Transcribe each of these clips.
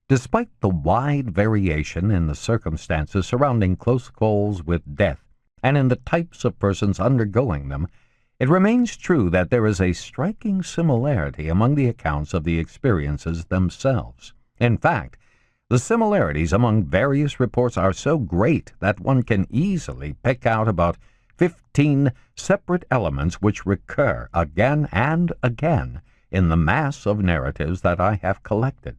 Despite the wide variation in the circumstances surrounding close calls with death and in the types of persons undergoing them, it remains true that there is a striking similarity among the accounts of the experiences themselves. In fact, the similarities among various reports are so great that one can easily pick out about 15 separate elements which recur again and again in the mass of narratives that I have collected.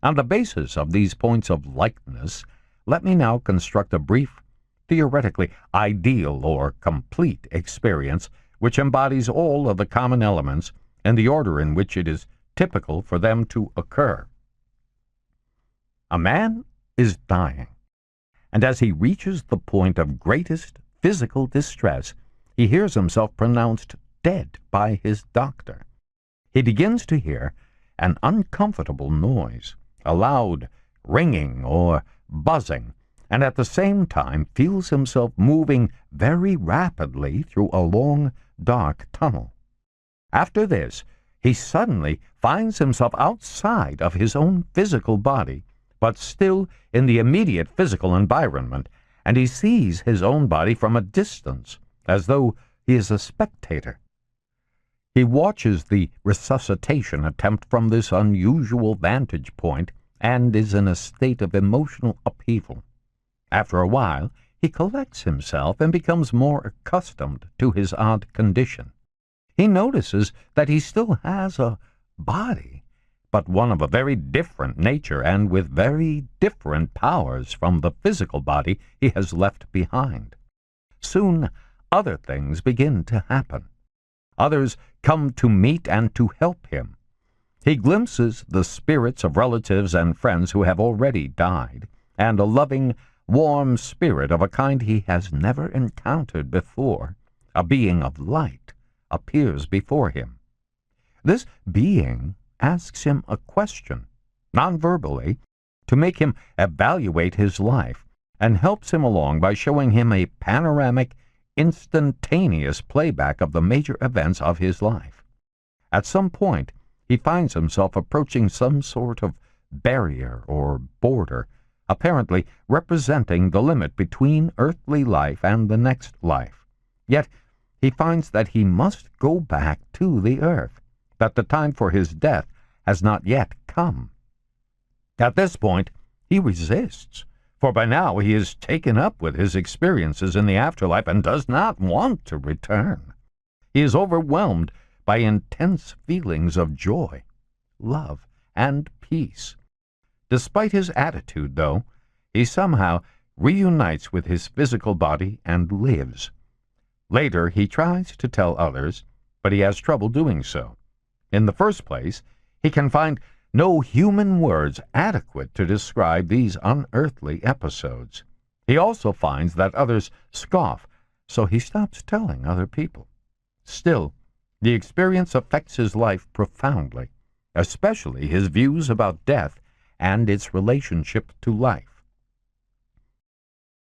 On the basis of these points of likeness, let me now construct a brief, theoretically ideal or complete experience which embodies all of the common elements in the order in which it is typical for them to occur. A man is dying, and as he reaches the point of greatest physical distress, he hears himself pronounced dead by his doctor. He begins to hear an uncomfortable noise, a loud ringing or buzzing, and at the same time feels himself moving very rapidly through a long, dark tunnel. After this, he suddenly finds himself outside of his own physical body, but still in the immediate physical environment, and he sees his own body from a distance, as though he is a spectator. He watches the resuscitation attempt from this unusual vantage point and is in a state of emotional upheaval. After a while, he collects himself and becomes more accustomed to his odd condition. He notices that he still has a body, but one of a very different nature and with very different powers from the physical body he has left behind. Soon other things begin to happen. Others come to meet and to help him. He glimpses the spirits of relatives and friends who have already died, and a loving, warm spirit of a kind he has never encountered before, a being of light, appears before him. This being asks him a question, non-verbally, to make him evaluate his life, and helps him along by showing him a panoramic, instantaneous playback of the major events of his life. At some point, he finds himself approaching some sort of barrier or border, apparently representing the limit between earthly life and the next life. Yet he finds that he must go back to the earth, that the time for his death has not yet come. At this point, he resists, for by now he is taken up with his experiences in the afterlife and does not want to return. He is overwhelmed by intense feelings of joy, love, and peace. Despite his attitude, though, he somehow reunites with his physical body and lives. Later, he tries to tell others, but he has trouble doing so. In the first place, he can find no human words adequate to describe these unearthly episodes. He also finds that others scoff, so he stops telling other people. Still, the experience affects his life profoundly, especially his views about death and its relationship to life.